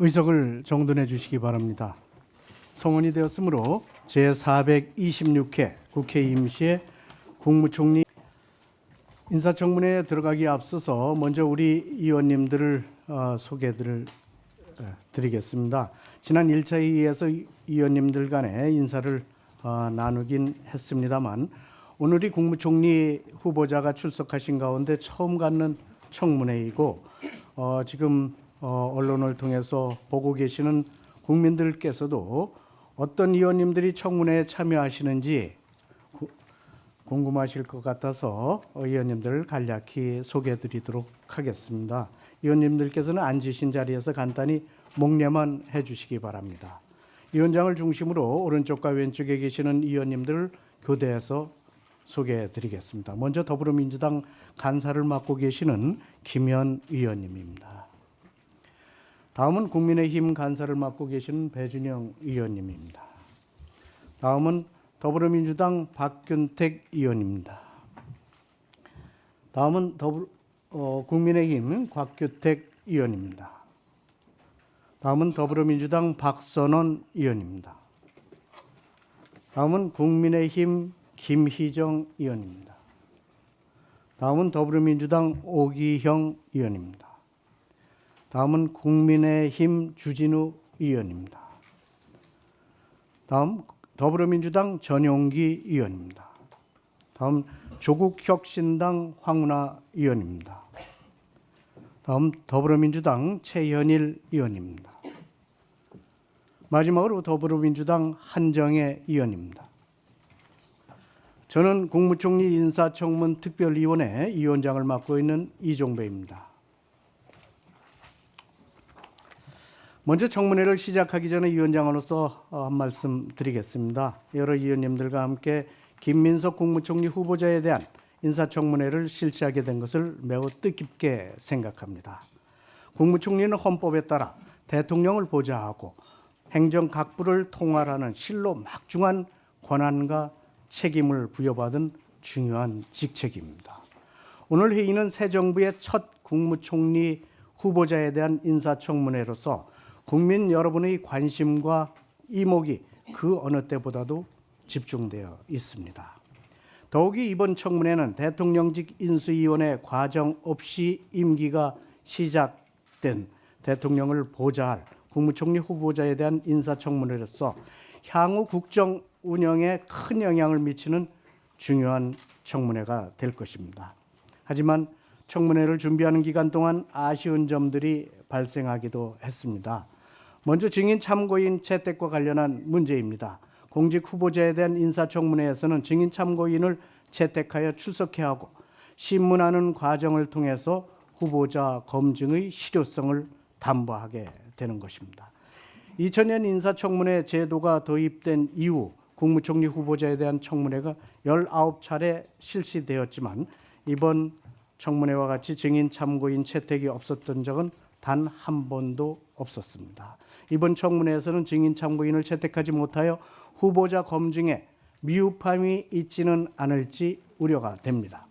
의석을 정돈해 주시기 바랍니다. 성원이 되었으므로 제426회 국회 임시의 국무총리 인사청문회에 들어가기에 앞서서 먼저 우리 의원님들을 소개를 드리겠습니다. 지난 1차 회의에서 의원님들 간에 인사를 나누긴 했습니다만 오늘이 국무총리 후보자가 출석하신 가운데 처음 갖는 청문회이고 지금 언론을 통해서 보고 계시는 국민들께서도 어떤 의원님들이 청문회에 참여하시는지 궁금하실 것 같아서 의원님들을 간략히 소개해드리도록 하겠습니다. 의원님들께서는 앉으신 자리에서 간단히 목례만 해주시기 바랍니다. 위원장을 중심으로 오른쪽과 왼쪽에 계시는 의원님들을 교대해서 소개해드리겠습니다. 먼저 더불어민주당 간사를 맡고 계시는 김현 의원님입니다. 다음은 국민의힘 간사를 맡고 계시는 배준영 의원님입니다. 다음은 더불어민주당 박균택 의원입니다. 다음은 국민의힘 곽규택 의원입니다. 다음은 더불어민주당 박선원 의원입니다. 다음은 국민의힘 김희정 의원입니다. 다음은 더불어민주당 오기형 의원입니다. 다음은 국민의힘 주진우 의원입니다. 다음 더불어민주당 전용기 의원입니다. 다음 조국혁신당 황운하 의원입니다. 다음 더불어민주당 최현일 의원입니다. 마지막으로 더불어민주당 한정혜 의원입니다. 저는 국무총리 인사청문 특별위원회 위원장을 맡고 있는 이종배입니다. 먼저 청문회를 시작하기 전에 위원장으로서 한 말씀 드리겠습니다. 여러 위원님들과 함께 김민석 국무총리 후보자에 대한 인사청문회를 실시하게 된 것을 매우 뜻깊게 생각합니다. 국무총리는 헌법에 따라 대통령을 보좌하고 행정 각부를 통할하는 실로 막중한 권한과 책임을 부여받은 중요한 직책입니다. 오늘 회의는 새 정부의 첫 국무총리 후보자에 대한 인사청문회로서 국민 여러분의 관심과 이목이 그 어느 때보다도 집중되어 있습니다. 더욱이 이번 청문회는 대통령직 인수위원회 과정 없이 임기가 시작된 대통령을 보좌할 국무총리 후보자에 대한 인사청문회로서 향후 국정 운영에 큰 영향을 미치는 중요한 청문회가 될 것입니다. 하지만 청문회를 준비하는 기간 동안 아쉬운 점들이 발생하기도 했습니다. 먼저 증인 참고인 채택과 관련한 문제입니다. 공직 후보자에 대한 인사청문회에서는 증인 참고인을 채택하여 출석해야 하고 신문하는 과정을 통해서 후보자 검증의 실효성을 담보하게 되는 것입니다. 2000년 인사청문회 제도가 도입된 이후 국무총리 후보자에 대한 청문회가 19차례 실시되었지만 이번 청문회와 같이 증인 참고인 채택이 없었던 적은 단 한 번도 없었습니다. 이번 청문회에서는 증인 참고인을 채택하지 못하여 후보자 검증에 미흡함이 있지는 않을지 우려가 됩니다.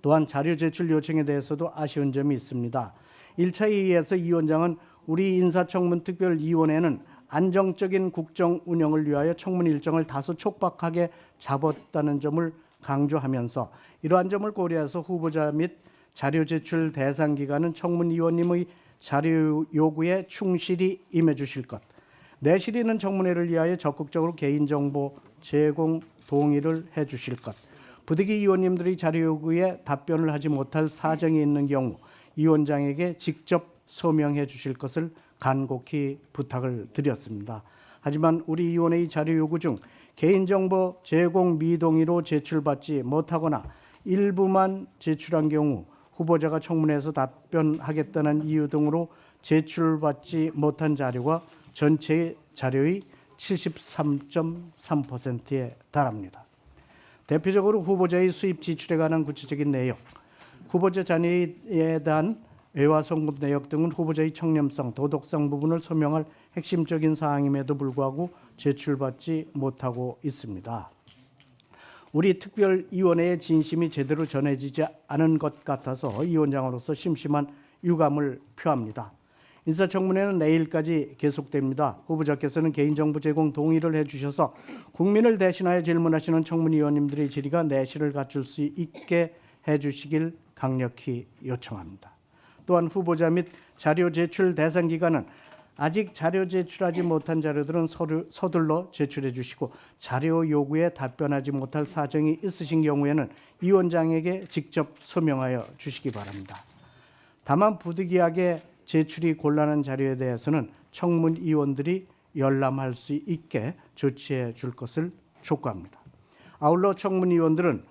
또한 자료 제출 요청에 대해서도 아쉬운 점이 있습니다. 1차 회의에서 위원장은 우리 인사청문특별위원회는 안정적인 국정 운영을 위하여 청문 일정을 다소 촉박하게 잡았다는 점을 강조하면서 이러한 점을 고려해서 후보자 및 자료 제출 대상 기관은 청문위원님의 자료 요구에 충실히 임해 주실 것, 내실 있는 청문회를 위하여 적극적으로 개인정보 제공 동의를 해 주실 것, 부득이 위원님들의 자료 요구에 답변을 하지 못할 사정이 있는 경우 위원장에게 직접 소명해 주실 것을 간곡히 부탁을 드렸습니다. 하지만 우리 위원회의 자료 요구 중 개인정보 제공 미동의로 제출받지 못하거나 일부만 제출한 경우 후보자가 청문회에서 답변하겠다는 이유 등으로 제출받지 못한 자료가 전체 자료의 73.3%에 달합니다. 대표적으로 후보자의 수입 지출에 관한 구체적인 내용, 후보자 자녀에 대한 외화 송금 내역 등은 후보자의 청렴성, 도덕성 부분을 소명할 핵심적인 사항임에도 불구하고 제출받지 못하고 있습니다. 우리 특별위원회의 진심이 제대로 전해지지 않은 것 같아서 위원장으로서 심심한 유감을 표합니다. 인사청문회는 내일까지 계속됩니다. 후보자께서는 개인정보 제공 동의를 해주셔서 국민을 대신하여 질문하시는 청문위원님들의 질의가 내실을 갖출 수 있게 해주시길 강력히 요청합니다. 또한 후보자 및 자료 제출 대상 기관은 아직 자료 제출하지 못한 자료들은 서둘러 제출해 주시고 자료 요구에 답변하지 못할 사정이 있으신 경우에는 위원장에게 직접 서명하여 주시기 바랍니다. 다만 부득이하게 제출이 곤란한 자료에 대해서는 청문위원들이 열람할 수 있게 조치해 줄 것을 촉구합니다. 아울러 청문위원들은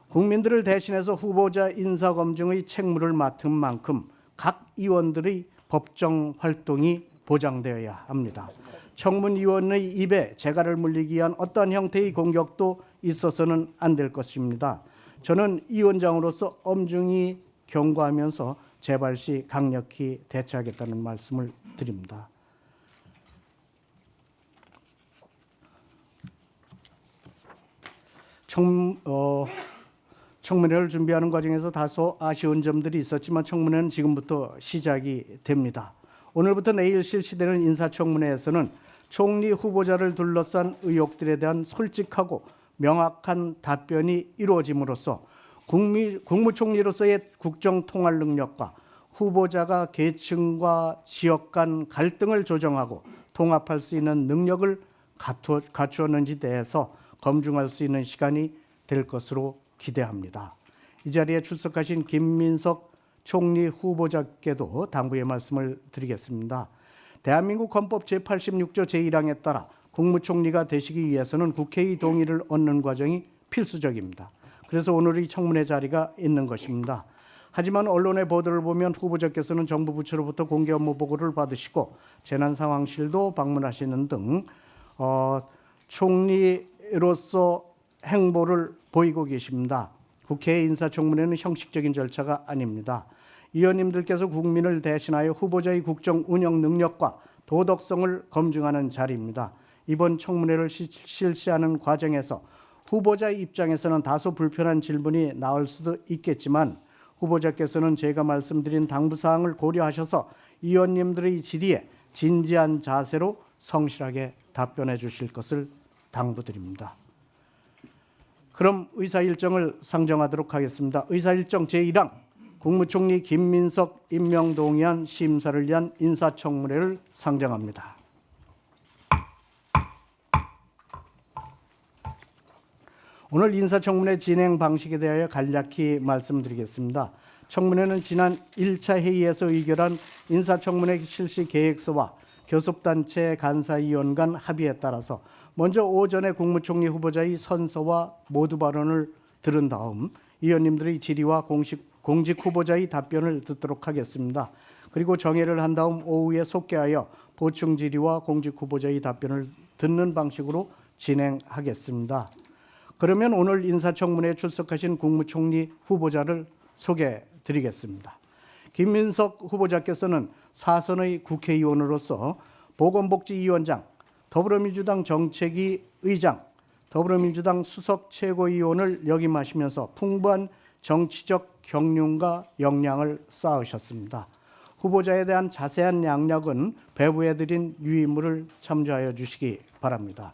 국민들을 대신해서 후보자 인사검증의 책무를 맡은 만큼 각 위원들의 법정 활동이 보장되어야 합니다. 청문위원의 입에 재갈을 물리기 위한 어떠한 형태의 공격도 있어서는 안 될 것입니다. 저는 위원장으로서 엄중히 경고하면서 재발 시 강력히 대처하겠다는 말씀을 드립니다. 청문회를 준비하는 과정에서 다소 아쉬운 점들이 있었지만 청문회는 지금부터 시작이 됩니다. 오늘부터 내일 실시되는 인사청문회에서는 총리 후보자를 둘러싼 의혹들에 대한 솔직하고 명확한 답변이 이루어짐으로써 국무총리로서의 국정통할 능력과 후보자가 계층과 지역 간 갈등을 조정하고 통합할 수 있는 능력을 갖추었는지 대해서 검증할 수 있는 시간이 될 것으로 기대합니다. 이 자리에 출석하신 김민석 총리 후보자께도 당부의 말씀을 드리겠습니다. 대한민국 헌법 제86조 제1항에 따라 국무총리가 되시기 위해서는 국회의 동의를 얻는 과정이 필수적입니다. 그래서 오늘 이 청문회 자리가 있는 것입니다. 하지만 언론의 보도를 보면 후보자께서는 정부 부처로부터 공개 업무 보고를 받으시고 재난상황실도 방문하시는 등 총리로서 행보를 보이고 계십니다. 국회 인사청문회는 형식적인 절차가 아닙니다. 위원님들께서 국민을 대신하여 후보자의 국정 운영 능력과 도덕성을 검증하는 자리입니다. 이번 청문회를 실시하는 과정에서 후보자의 입장에서는 다소 불편한 질문이 나올 수도 있겠지만 후보자께서는 제가 말씀드린 당부사항을 고려하셔서 위원님들의 질의에 진지한 자세로 성실하게 답변해 주실 것을 당부드립니다. 그럼 의사일정을 상정하도록 하겠습니다. 의사일정 제1항 국무총리 김민석 임명 동의안 심사를 위한 인사청문회를 상정합니다. 오늘 인사청문회 진행 방식에 대하여 간략히 말씀드리겠습니다. 청문회는 지난 1차 회의에서 의결한 인사청문회 실시 계획서와 교섭단체 간사위원 간 합의에 따라서 먼저 오전에 국무총리 후보자의 선서와 모두 발언을 들은 다음 위원님들의 질의와 공직 후보자의 답변을 듣도록 하겠습니다. 그리고 정회를 한 다음 오후에 속개하여 보충 질의와 공직 후보자의 답변을 듣는 방식으로 진행하겠습니다. 그러면 오늘 인사청문회에 출석하신 국무총리 후보자를 소개해 드리겠습니다. 김민석 후보자께서는 사선의 국회의원으로서 보건복지위원장, 더불어민주당 정책위 의장, 더불어민주당 수석 최고위원을 역임하시면서 풍부한 정치적 경륜과 역량을 쌓으셨습니다. 후보자에 대한 자세한 양력은 배부해드린 유인물을 참조하여 주시기 바랍니다.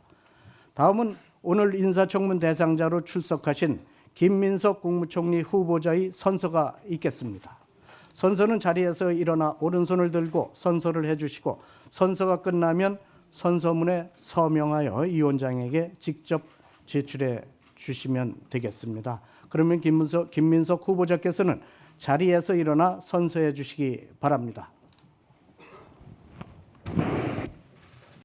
다음은 오늘 인사청문 대상자로 출석하신 김민석 국무총리 후보자의 선서가 있겠습니다. 선서는 자리에서 일어나 오른손을 들고 선서를 해주시고 선서가 끝나면 선서문에 서명하여 위원장에게 직접 제출해 주시면 되겠습니다. 그러면 김민석 후보자께서는 자리에서 일어나 선서해 주시기 바랍니다.